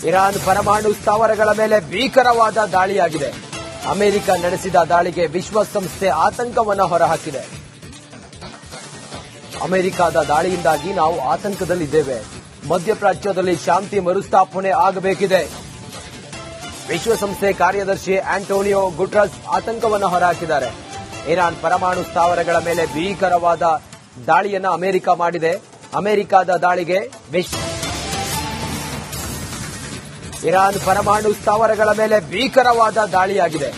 Iran ಪರಮಾಣು ಸ್ಥಾವರಗಳ ಮೇಲೆ ಭೀಕರವಾದ ದಾಳಿಯಾಗಿದೆ. America ನಡೆಸಿದ ದಾಳಿಗೆ ವಿಶ್ವಸಂಸ್ಥೆ ಆತಂಕವನ್ನು ಹೊರಹಾಕಿದೆ. ಅಮೆರಿಕದ ದಾಳಿಯಿಂದಾಗಿ ನಾವು ಆತಂಕದಲ್ಲಿದ್ದೇವೆ. ಮಧ್ಯಪ್ರಾಚ್ಯದಲ್ಲಿ ಶಾಂತಿ ಮರುಸ್ಥಾಪನೆ ಆಗಬೇಕಿದೆ. ವಿಶ್ವಸಂಸ್ಥೆ ಕಾರ್ಯದರ್ಶಿ ಆಂಟೋನಿಯೋ ಗುಟೆರಸ್ ಆತಂಕವನ್ನು ಹೊರಹಾಕಿದ್ದಾರೆ. ಇರಾನ್ ಪರಮಾಣು ಸ್ಥಾವರಗಳ ಮೇಲೆ ಭೀಕರವಾದ ದಾಳಿಯನ್ನು ಅಮೆರಿಕ ಮಾಡಿದೆ. ಅಮೆರಿಕದ ದಾಳಿಗೆ ಇರಾನ್ ಪರಮಾಣು ಸ್ಥಾವರಗಳ ಮೇಲೆ ಭೀಕರವಾದ ದಾಳಿಯಾಗಿದೆ.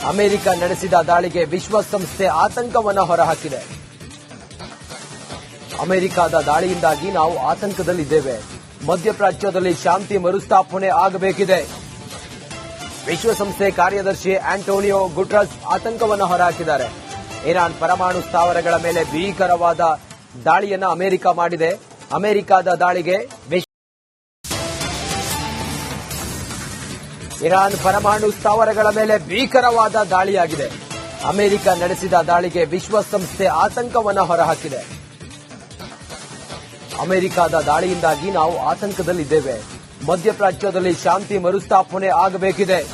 ಅಮೆರಿಕ ನಡೆಸಿದ ದಾಳಿಗೆ ವಿಶ್ವಸಂಸ್ಥೆ ಆತಂಕವನ್ನು ಹೊರಹಾಕಿದೆ. ಅಮೆರಿಕದ ದಾಳಿಯಿಂದಾಗಿ ನಾವು ಆತಂಕದಲ್ಲಿದ್ದೇವೆ. ಮಧ್ಯಪ್ರಾಚ್ಯದಲ್ಲಿ ಶಾಂತಿ ಮರುಸ್ಥಾಪನೆ ಆಗಬೇಕಿದೆ. ವಿಶ್ವಸಂಸ್ಥೆ ಕಾರ್ಯದರ್ಶಿ ಆಂಟೋನಿಯೋ ಗುಟೆರಸ್ ಆತಂಕವನ್ನು ಹೊರಹಾಕಿದ್ದಾರೆ. ಇರಾನ್ ಪರಮಾಣು ಸ್ಥಾವರಗಳ ಮೇಲೆ ಭೀಕರವಾದ ದಾಳಿಯನ್ನು ಅಮೆರಿಕ ಮಾಡಿದೆ. ಅಮೆರಿಕದ ದಾಳಿಗೆ ಇರಾನ್ ಪರಮಾಣು ಸ್ಥಾವರಗಳ ಮೇಲೆ ಭೀಕರವಾದ ದಾಳಿಯಾಗಿದೆ. ಅಮೆರಿಕ ನಡೆಸಿದ ದಾಳಿಗೆ ವಿಶ್ವಸಂಸ್ಥೆ ಆತಂಕವನ್ನು ಹೊರಹಾಕಿದೆ. ಅಮೆರಿಕದ ದಾಳಿಯಿಂದಾಗಿ ನಾವು ಆತಂಕದಲ್ಲಿದ್ದೇವೆ. ಮಧ್ಯಪ್ರಾಚ್ಯದಲ್ಲಿ ಶಾಂತಿ ಮರುಸ್ಥಾಪನೆ ಆಗಬೇಕಿದೆ.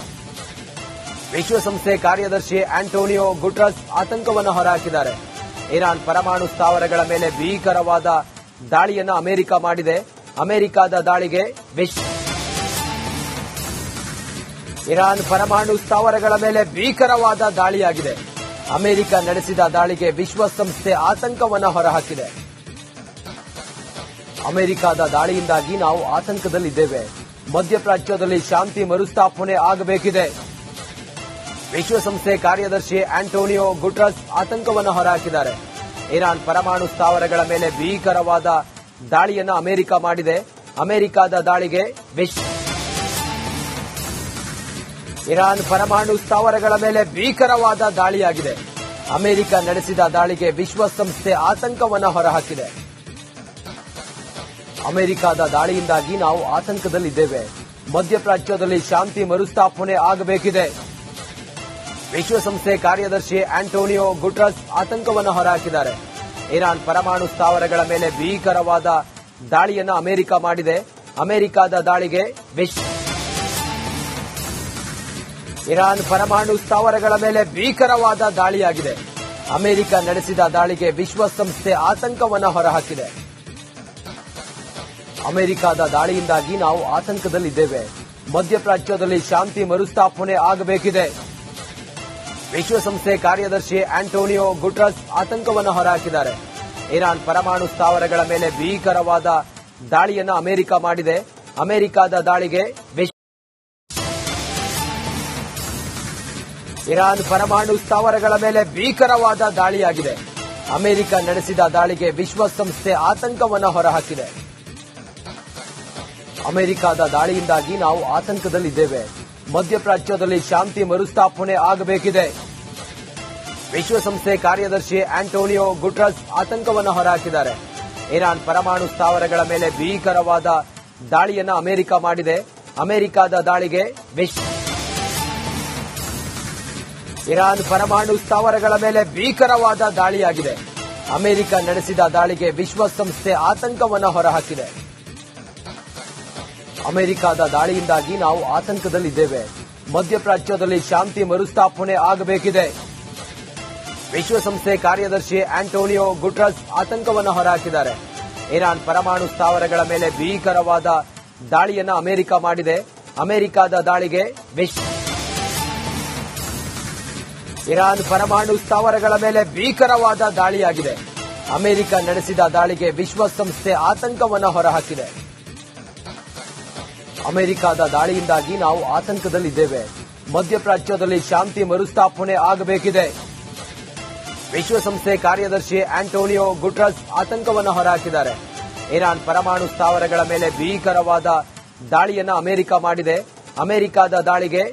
ವಿಶ್ವಸಂಸ್ಥೆ ಕಾರ್ಯದರ್ಶಿ ಆಂಟೋನಿಯೋ ಗುಟೆರಸ್ ಆತಂಕವನ್ನು ಹೊರಹಾಕಿದ್ದಾರೆ. ಇರಾನ್ ಪರಮಾಣು ಸ್ಥಾವರಗಳ ಮೇಲೆ ಭೀಕರವಾದ ದಾಳಿಯನ್ನು ಅಮೆರಿಕ ಮಾಡಿದೆ. ಅಮೆರಿಕದ ದಾಳಿಗೆ ಇರಾನ್ ಪರಮಾಣು ಸ್ಥಾವರಗಳ ಮೇಲೆ ಭೀಕರವಾದ ದಾಳಿಯಾಗಿದೆ. ಅಮೆರಿಕ ನಡೆಸಿದ ದಾಳಿಗೆ ವಿಶ್ವಸಂಸ್ಥೆ ಆತಂಕವನ್ನು ಹೊರಹಾಕಿದೆ. ಅಮೆರಿಕದ ದಾಳಿಯಿಂದಾಗಿ ನಾವು ಆತಂಕದಲ್ಲಿದ್ದೇವೆ. ಮಧ್ಯಪ್ರಾಚ್ಯದಲ್ಲಿ ಶಾಂತಿ ಮರುಸ್ಥಾಪನೆ ಆಗಬೇಕಿದೆ. ವಿಶ್ವಸಂಸ್ಥೆ ಕಾರ್ಯದರ್ಶಿ ಆಂಟೋನಿಯೋ ಗುಟೆರಸ್ ಆತಂಕವನ್ನು ಹೊರಹಾಕಿದ್ದಾರೆ. ಇರಾನ್ ಪರಮಾಣು ಸ್ಥಾವರಗಳ ಮೇಲೆ ಭೀಕರವಾದ ದಾಳಿಯನ್ನು ಅಮೆರಿಕ ಮಾಡಿದೆ. ಅಮೆರಿಕದ ದಾಳಿಗೆ ಇರಾನ್ ಪರಮಾಣು ಸ್ಥಾವರಗಳ ಮೇಲೆ ಭೀಕರವಾದ ದಾಳಿಯಾಗಿದೆ. ಅಮೆರಿಕ ನಡೆಸಿದ ದಾಳಿಗೆ ವಿಶ್ವಸಂಸ್ಥೆ ಆತಂಕವನ್ನು ಹೊರಹಾಕಿದೆ. ಅಮೆರಿಕದ ದಾಳಿಯಿಂದಾಗಿ ನಾವು ಆತಂಕದಲ್ಲಿದ್ದೇವೆ. ಮಧ್ಯಪ್ರಾಚ್ಯದಲ್ಲಿ ಶಾಂತಿ ಮರುಸ್ಥಾಪನೆ ಆಗಬೇಕಿದೆ. ವಿಶ್ವಸಂಸ್ಥೆ ಕಾರ್ಯದರ್ಶಿ ಆಂಟೋನಿಯೋ ಗುಟೆರಸ್ ಆತಂಕವನ್ನು ಹೊರಹಾಕಿದ್ದಾರೆ. ಇರಾನ್ ಪರಮಾಣು ಸ್ಥಾವರಗಳ ಮೇಲೆ ಭೀಕರವಾದ ದಾಳಿಯನ್ನು ಅಮೆರಿಕ ಮಾಡಿದೆ. ಅಮೆರಿಕದ ದಾಳಿಗೆ ಇರಾನ್ ಪರಮಾಣು ಸ್ಥಾವರಗಳ ಮೇಲೆ ಭೀಕರವಾದ ದಾಳಿಯಾಗಿದೆ. ಅಮೆರಿಕ ನಡೆಸಿದ ದಾಳಿಗೆ ವಿಶ್ವಸಂಸ್ಥೆ ಆತಂಕವನ್ನು ಹೊರಹಾಕಿದೆ. ಅಮೆರಿಕದ ದಾಳಿಯಿಂದಾಗಿ ನಾವು ಆತಂಕದಲ್ಲಿದ್ದೇವೆ. ಮಧ್ಯಪ್ರಾಚ್ಯದಲ್ಲಿ ಶಾಂತಿ ಮರುಸ್ಥಾಪನೆ ಆಗಬೇಕಿದೆ. ವಿಶ್ವಸಂಸ್ಥೆ ಕಾರ್ಯದರ್ಶಿ ಆಂಟೋನಿಯೋ ಗುಟೆರಸ್ ಆತಂಕವನ್ನು ಹೊರಹಾಕಿದ್ದಾರೆ. ಇರಾನ್ ಪರಮಾಣು ಸ್ಥಾವರಗಳ ಮೇಲೆ ಭೀಕರವಾದ ದಾಳಿಯನ್ನು ಅಮೆರಿಕ ಮಾಡಿದೆ. ಅಮೆರಿಕದ ದಾಳಿಗೆ ಇರಾನ್ ಪರಮಾಣು ಸ್ಥಾವರಗಳ ಮೇಲೆ ಭೀಕರವಾದ ದಾಳಿಯಾಗಿದೆ. ಅಮೆರಿಕ ನಡೆಸಿದ ದಾಳಿಗೆ ವಿಶ್ವಸಂಸ್ಥೆ ಆತಂಕವನ್ನು ಹೊರಹಾಕಿದೆ. ಅಮೆರಿಕದ ದಾಳಿಯಿಂದಾಗಿ ನಾವು ಆತಂಕದಲ್ಲಿದ್ದೇವೆ. ಮಧ್ಯಪ್ರಾಚ್ಯದಲ್ಲಿ ಶಾಂತಿ ಮರುಸ್ಥಾಪನೆ ಆಗಬೇಕಿದೆ. ವಿಶ್ವಸಂಸ್ಥೆ ಕಾರ್ಯದರ್ಶಿ ಆಂಟೋನಿಯೋ ಗುಟೆರಸ್ ಆತಂಕವನ್ನು ಹೊರಹಾಕಿದ್ದಾರೆ. ಇರಾನ್ ಪರಮಾಣು ಸ್ಥಾವರಗಳ ಮೇಲೆ ಭೀಕರವಾದ ದಾಳಿಯನ್ನು ಅಮೆರಿಕ ಮಾಡಿದೆ. ಅಮೆರಿಕದ ದಾಳಿಗೆ ಇರಾನ್ ಪರಮಾಣು ಸ್ಥಾವರಗಳ ಮೇಲೆ ಭೀಕರವಾದ ದಾಳಿಯಾಗಿದೆ. ಅಮೆರಿಕ ನಡೆಸಿದ ದಾಳಿಗೆ ವಿಶ್ವಸಂಸ್ಥೆ ಆತಂಕವನ್ನು ಹೊರಹಾಕಿದೆ. ಅಮೆರಿಕದ ದಾಳಿಯಿಂದಾಗಿ ನಾವು ಆತಂಕದಲ್ಲಿದ್ದೇವೆ. ಮಧ್ಯಪ್ರಾಚ್ಯದಲ್ಲಿ ಶಾಂತಿ ಮರುಸ್ಥಾಪನೆ ಆಗಬೇಕಿದೆ. ವಿಶ್ವಸಂಸ್ಥೆ ಕಾರ್ಯದರ್ಶಿ ಆಂಟೋನಿಯೋ ಗುಟೆರಸ್ ಆತಂಕವನ್ನು ಹೊರಹಾಕಿದ್ದಾರೆ. ಇರಾನ್ ಪರಮಾಣು ಸ್ಥಾವರಗಳ ಮೇಲೆ ಭೀಕರವಾದ ದಾಳಿಯನ್ನು ಅಮೆರಿಕ ಮಾಡಿದೆ. ಅಮೆರಿಕದ ದಾಳಿಗೆ ಇರಾನ್ ಪರಮಾಣು ಸ್ಥಾವರಗಳ ಮೇಲೆ ಭೀಕರವಾದ ದಾಳಿಯಾಗಿದೆ. ಅಮೆರಿಕ ನಡೆಸಿದ ದಾಳಿಗೆ ವಿಶ್ವಸಂಸ್ಥೆ ಆತಂಕವನ್ನು ಹೊರಹಾಕಿದೆ. ಅಮೆರಿಕದ ದಾಳಿಯಿಂದಾಗಿ ನಾವು ಆತಂಕದಲ್ಲಿದ್ದೇವೆ. ಮಧ್ಯಪ್ರಾಚ್ಯದಲ್ಲಿ ಶಾಂತಿ ಮರುಸ್ಥಾಪನೆ ಆಗಬೇಕಿದೆ. ವಿಶ್ವಸಂಸ್ಥೆ ಕಾರ್ಯದರ್ಶಿ ಆಂಟೋನಿಯೋ ಗುಟೆರಸ್ ಆತಂಕವನ್ನು ಹೊರಹಾಕಿದ್ದಾರೆ. ಇರಾನ್ ಪರಮಾಣು ಸ್ಥಾವರಗಳ ಮೇಲೆ ಭೀಕರವಾದ ದಾಳಿಯನ್ನು ಅಮೆರಿಕ ಮಾಡಿದೆ. ಅಮೆರಿಕದ ದಾಳಿಗೆ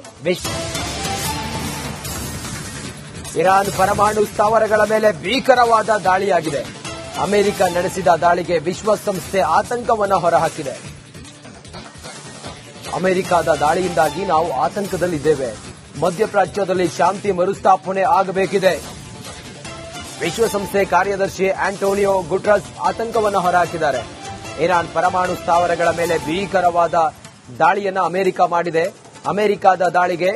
ಇರಾನ್ ಪರಮಾಣು ಸ್ಥಾವರಗಳ ಮೇಲೆ ಭೀಕರವಾದ ದಾಳಿಯಾಗಿದೆ. ಅಮೆರಿಕ ನಡೆಸಿದ ದಾಳಿಗೆ ವಿಶ್ವಸಂಸ್ಥೆ ಆತಂಕವನ್ನು ಹೊರಹಾಕಿದೆ. ಅಮೆರಿಕದ ದಾಳಿಯಿಂದಾಗಿ ನಾವು ಆತಂಕದಲ್ಲಿದ್ದೇವೆ. ಮಧ್ಯಪ್ರಾಚ್ಯದಲ್ಲಿ ಶಾಂತಿ ಮರುಸ್ಥಾಪನೆ ಆಗಬೇಕಿದೆ. ವಿಶ್ವಸಂಸ್ಥೆ ಕಾರ್ಯದರ್ಶಿ ಆಂಟೋನಿಯೋ ಗುಟೆರಸ್ ಆತಂಕವನ್ನು ಹೊರಹಾಕಿದ್ದಾರೆ. ಇರಾನ್ ಪರಮಾಣು ಸ್ಥಾವರಗಳ ಮೇಲೆ ಭೀಕರವಾದ ದಾಳಿಯನ್ನ ಅಮೆರಿಕ ಮಾಡಿದೆ. ಅಮೆರಿಕದ ದಾಳಿಗೆ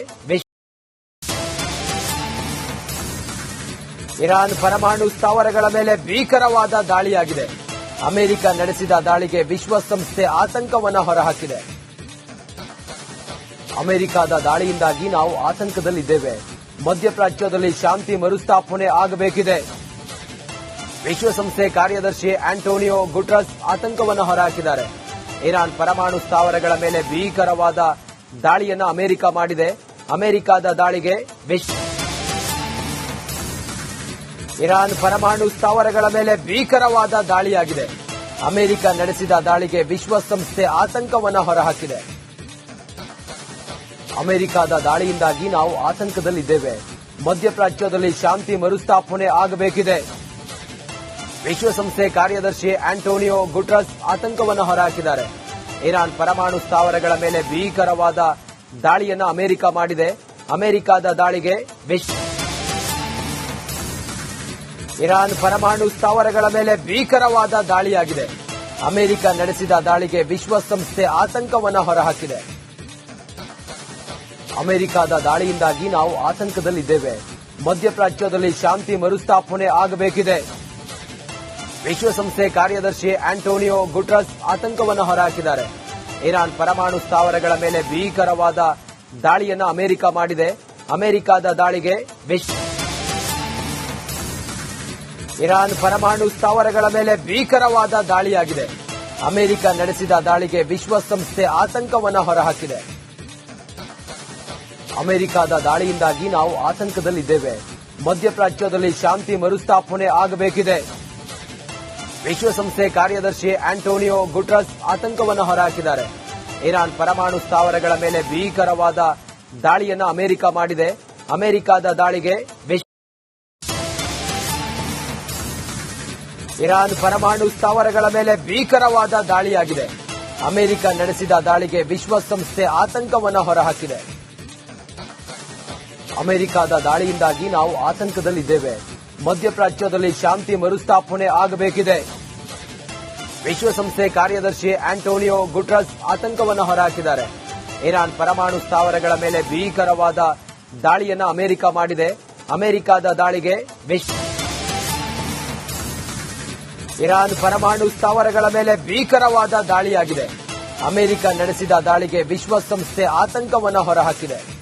ಇರಾನ್ ಪರಮಾಣು ಸ್ಥಾವರಗಳ ಮೇಲೆ ಭೀಕರವಾದ ದಾಳಿಯಾಗಿದೆ. ಅಮೆರಿಕ ನಡೆಸಿದ ದಾಳಿಗೆ ವಿಶ್ವಸಂಸ್ಥೆ ಆತಂಕವನ್ನು ಹೊರಹಾಕಿದೆ. ಅಮೆರಿಕದ ದಾಳಿಯಿಂದಾಗಿ ನಾವು ಆತಂಕದಲ್ಲಿದ್ದೇವೆ. ಮಧ್ಯಪ್ರಾಚ್ಯದಲ್ಲಿ ಶಾಂತಿ ಮರುಸ್ಥಾಪನೆ ಆಗಬೇಕಿದೆ. ವಿಶ್ವಸಂಸ್ಥೆ ಕಾರ್ಯದರ್ಶಿ ಆಂಟೋನಿಯೋ ಗುಟೆರಸ್ ಆತಂಕವನ್ನು ಹೊರಹಾಕಿದ್ದಾರೆ. ಇರಾನ್ ಪರಮಾಣು ಸ್ಥಾವರಗಳ ಮೇಲೆ ಭೀಕರವಾದ ದಾಳಿಯನ್ನು ಅಮೆರಿಕ ಮಾಡಿದೆ. ಅಮೆರಿಕದ ದಾಳಿಗೆ ಇರಾನ್ ಪರಮಾಣು ಸ್ಥಾವರಗಳ ಮೇಲೆ ಭೀಕರವಾದ ದಾಳಿಯಾಗಿದೆ. ಅಮೆರಿಕ ನಡೆಸಿದ ದಾಳಿಗೆ ವಿಶ್ವಸಂಸ್ಥೆ ಆತಂಕವನ್ನು ಹೊರಹಾಕಿದೆ. ಅಮೆರಿಕದ ದಾಳಿಯಿಂದಾಗಿ ನಾವು ಆತಂಕದಲ್ಲಿದ್ದೇವೆ. ಮಧ್ಯಪ್ರಾಚ್ಯದಲ್ಲಿ ಶಾಂತಿ ಮರುಸ್ಥಾಪನೆ ಆಗಬೇಕಿದೆ. ವಿಶ್ವಸಂಸ್ಥೆ ಕಾರ್ಯದರ್ಶಿ ಆಂಟೋನಿಯೋ ಗುಟೆರಸ್ ಆತಂಕವನ್ನು ಹೊರಹಾಕಿದ್ದಾರೆ. ಇರಾನ್ ಪರಮಾಣು ಸ್ಥಾವರಗಳ ಮೇಲೆ ಭೀಕರವಾದ ದಾಳಿಯನ್ನು ಅಮೆರಿಕ ಮಾಡಿದೆ. ಅಮೆರಿಕದ ದಾಳಿಗೆ ಇರಾನ್ ಪರಮಾಣು ಸ್ಥಾವರಗಳ ಮೇಲೆ ಭೀಕರವಾದ ದಾಳಿಯಾಗಿದೆ. ಅಮೆರಿಕ ನಡೆಸಿದ ದಾಳಿಗೆ ವಿಶ್ವಸಂಸ್ಥೆ ಆತಂಕವನ್ನು ಹೊರಹಾಕಿದೆ. ಅಮೆರಿಕದ ದಾಳಿಯಿಂದಾಗಿ ನಾವು ಆತಂಕದಲ್ಲಿದ್ದೇವೆ. ಮಧ್ಯಪ್ರಾಚ್ಯದಲ್ಲಿ ಶಾಂತಿ ಮರುಸ್ಥಾಪನೆ ಆಗಬೇಕಿದೆ. ವಿಶ್ವಸಂಸ್ಥೆ ಕಾರ್ಯದರ್ಶಿ ಆಂಟೋನಿಯೋ ಗುಟೆರಸ್ ಆತಂಕವನ್ನು ಹೊರಹಾಕಿದ್ದಾರೆ. ಇರಾನ್ ಪರಮಾಣು ಸ್ಥಾವರಗಳ ಮೇಲೆ ಭೀಕರವಾದ ದಾಳಿಯನ್ನು ಅಮೆರಿಕ ಮಾಡಿದೆ. ಅಮೆರಿಕದ ದಾಳಿಗೆ ಇರಾನ್ ಪರಮಾಣು ಸ್ಥಾವರಗಳ ಮೇಲೆ ಭೀಕರವಾದ ದಾಳಿಯಾಗಿದೆ. ಅಮೆರಿಕ ನಡೆಸಿದ ದಾಳಿಗೆ ವಿಶ್ವಸಂಸ್ಥೆ ಆತಂಕವನ್ನು ಹೊರಹಾಕಿದೆ. ಅಮೆರಿಕದ ದಾಳಿಯಿಂದಾಗಿ ನಾವು ಆತಂಕದಲ್ಲಿದ್ದೇವೆ. ಮಧ್ಯಪ್ರಾಚ್ಯದಲ್ಲಿ ಶಾಂತಿ ಮರುಸ್ಥಾಪನೆ ಆಗಬೇಕಿದೆ. ವಿಶ್ವಸಂಸ್ಥೆ ಕಾರ್ಯದರ್ಶಿ ಆಂಟೋನಿಯೋ ಗುಟೆರಸ್ ಆತಂಕವನ್ನು ಹೊರಹಾಕಿದ್ದಾರೆ. ಇರಾನ್ ಪರಮಾಣು ಸ್ಥಾವರಗಳ ಮೇಲೆ ಭೀಕರವಾದ ದಾಳಿಯನ್ನು ಅಮೆರಿಕ ಮಾಡಿದೆ. ಅಮೆರಿಕದ ದಾಳಿಗೆ ಇರಾನ್ ಪರಮಾಣು ಸ್ಥಾವರಗಳ ಮೇಲೆ ಭೀಕರವಾದ ದಾಳಿಯಾಗಿದೆ. ಅಮೆರಿಕ ನಡೆಸಿದ ದಾಳಿಗೆ ವಿಶ್ವಸಂಸ್ಥೆ ಆತಂಕವನ್ನು ಹೊರಹಾಕಿದೆ. ಅಮೆರಿಕದ ದಾಳಿಯಿಂದಾಗಿ ನಾವು ಆತಂಕದಲ್ಲಿದ್ದೇವೆ. ಮಧ್ಯಪ್ರಾಚ್ಯದಲ್ಲಿ ಶಾಂತಿ ಮರುಸ್ಥಾಪನೆ ಆಗಬೇಕಿದೆ. ವಿಶ್ವಸಂಸ್ಥೆ ಕಾರ್ಯದರ್ಶಿ ಆಂಟೋನಿಯೋ ಗುಟೆರಸ್ ಆತಂಕವನ್ನು ಹೊರಹಾಕಿದ್ದಾರೆ. ಇರಾನ್ ಪರಮಾಣು ಸ್ಥಾವರಗಳ ಮೇಲೆ ಭೀಕರವಾದ ದಾಳಿಯನ್ನು ಅಮೆರಿಕ ಮಾಡಿದೆ. ಅಮೆರಿಕದ ದಾಳಿಗೆ ಇರಾನ್ ಪರಮಾಣು ಸ್ಥಾವರಗಳ ಮೇಲೆ ಭೀಕರವಾದ ದಾಳಿಯಾಗಿದೆ. ಅಮೆರಿಕ ನಡೆಸಿದ ದಾಳಿಗೆ ವಿಶ್ವಸಂಸ್ಥೆ ಆತಂಕವನ್ನು ಹೊರಹಾಕಿದೆ.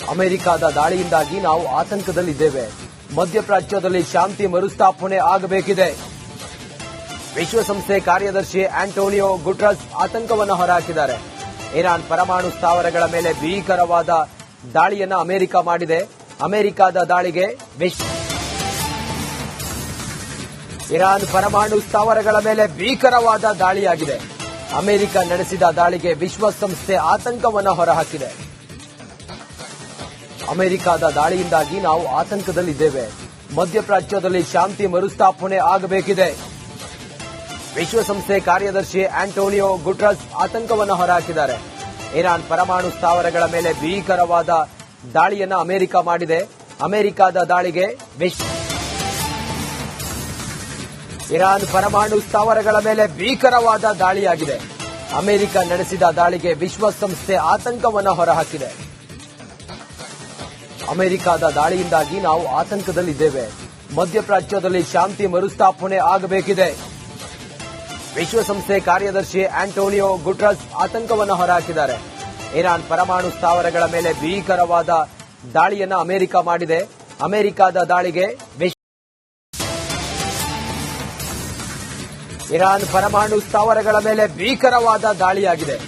ಅಮೆರಿಕದ ದಾಳಿಯಿಂದಾಗಿ ನಾವು ಆತಂಕದಲ್ಲಿದ್ದೇವೆ. ಮಧ್ಯಪ್ರಾಚ್ಯದಲ್ಲಿ ಶಾಂತಿ ಮರುಸ್ಥಾಪನೆ ಆಗಬೇಕಿದೆ. ವಿಶ್ವಸಂಸ್ಥೆ ಕಾರ್ಯದರ್ಶಿ ಆಂಟೋನಿಯೋ ಗುಟೆರಸ್ ಆತಂಕವನ್ನು ಹೊರಹಾಕಿದ್ದಾರೆ. ಇರಾನ್ ಪರಮಾಣು ಸ್ಥಾವರಗಳ ಮೇಲೆ ಭೀಕರವಾದ ದಾಳಿಯನ್ನು ಅಮೆರಿಕ ಮಾಡಿದೆ. ಅಮೆರಿಕದ ದಾಳಿಗೆ ಇರಾನ್ ಪರಮಾಣು ಸ್ಥಾವರಗಳ ಮೇಲೆ ಭೀಕರವಾದ ದಾಳಿಯಾಗಿದೆ. ಅಮೆರಿಕ ನಡೆಸಿದ ದಾಳಿಗೆ ವಿಶ್ವಸಂಸ್ಥೆ ಆತಂಕವನ್ನು ಹೊರಹಾಕಿದೆ. ಅಮೆರಿಕದ ದಾಳಿಯಿಂದಾಗಿ ನಾವು ಆತಂಕದಲ್ಲಿದ್ದೇವೆ. ಮಧ್ಯಪ್ರಾಚ್ಯದಲ್ಲಿ ಶಾಂತಿ ಮರುಸ್ಥಾಪನೆ ಆಗಬೇಕಿದೆ. ವಿಶ್ವಸಂಸ್ಥೆ ಕಾರ್ಯದರ್ಶಿ ಆಂಟೋನಿಯೋ ಗುಟೆರಸ್ ಆತಂಕವನ್ನು ಹೊರಹಾಕಿದ್ದಾರೆ. ಇರಾನ್ ಪರಮಾಣು ಸ್ಥಾವರಗಳ ಮೇಲೆ ಭೀಕರವಾದ ದಾಳಿಯನ್ನು ಅಮೆರಿಕ ಮಾಡಿದೆ. ಅಮೆರಿಕದ ದಾಳಿಗೆ ಇರಾನ್ ಪರಮಾಣು ಸ್ಥಾವರಗಳ ಮೇಲೆ ಭೀಕರವಾದ ದಾಳಿಯಾಗಿದೆ. ಅಮೆರಿಕ ನಡೆಸಿದ ದಾಳಿಗೆ ವಿಶ್ವಸಂಸ್ಥೆ ಆತಂಕವನ್ನು ಹೊರಹಾಕಿದೆ. ಅಮೆರಿಕದ ದಾಳಿಯಿಂದಾಗಿ ನಾವು ಆತಂಕದಲ್ಲಿದ್ದೇವೆ. ಮಧ್ಯಪ್ರಾಚ್ಯದಲ್ಲಿ ಶಾಂತಿ ಮರುಸ್ಥಾಪನೆ ಆಗಬೇಕಿದೆ. ವಿಶ್ವಸಂಸ್ಥೆ ಕಾರ್ಯದರ್ಶಿ ಆಂಟೋನಿಯೋ ಗುಟೆರಸ್ ಆತಂಕವನ್ನು ಹೊರಹಾಕಿದ್ದಾರೆ. ಇರಾನ್ ಪರಮಾಣು ಸ್ಥಾವರಗಳ ಮೇಲೆ ಭೀಕರವಾದ ದಾಳಿಯನ್ನು ಅಮೆರಿಕ ಮಾಡಿದೆ. ಅಮೆರಿಕದ ದಾಳಿಗೆ ಇರಾನ್ ಪರಮಾಣು ಸ್ಥಾವರಗಳ ಮೇಲೆ ಭೀಕರವಾದ ದಾಳಿಯಾಗಿದೆ.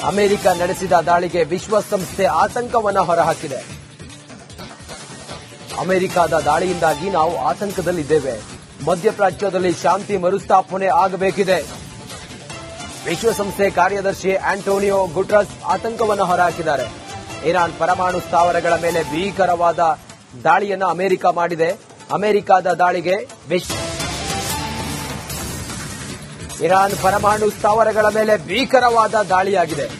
ಅಮೆರಿಕ ನಡೆಸಿದ ದಾಳಿಗೆ ವಿಶ್ವಸಂಸ್ಥೆ ಆತಂಕವನ್ನು ಹೊರಹಾಕಿದೆ. ಅಮೆರಿಕದ ದಾಳಿಯಿಂದಾಗಿ ನಾವು ಆತಂಕದಲ್ಲಿದ್ದೇವೆ. ಮಧ್ಯಪ್ರಾಚ್ಯದಲ್ಲಿ ಶಾಂತಿ ಮರುಸ್ಥಾಪನೆ ಆಗಬೇಕಿದೆ. ವಿಶ್ವಸಂಸ್ಥೆ ಕಾರ್ಯದರ್ಶಿ ಆಂಟೋನಿಯೋ ಗುಟೆರಸ್ ಆತಂಕವನ್ನು ಹೊರಹಾಕಿದ್ದಾರೆ. ಇರಾನ್ ಪರಮಾಣು ಸ್ಥಾವರಗಳ ಮೇಲೆ ಭೀಕರವಾದ ದಾಳಿಯನ್ನು ಅಮೆರಿಕ ಮಾಡಿದೆ. ಅಮೆರಿಕದ ದಾಳಿಗೆ ಇರಾನ್ ಪರಮಾಣು ಸ್ಥಾವರಗಳ ಮೇಲೆ ಭೀಕರವಾದ ದಾಳಿಯಾಗಿದೆ.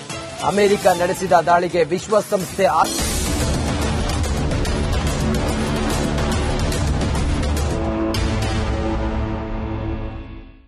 ಅಮೆರಿಕ ನಡೆಸಿದ ದಾಳಿಗೆ ವಿಶ್ವಸಂಸ್ಥೆ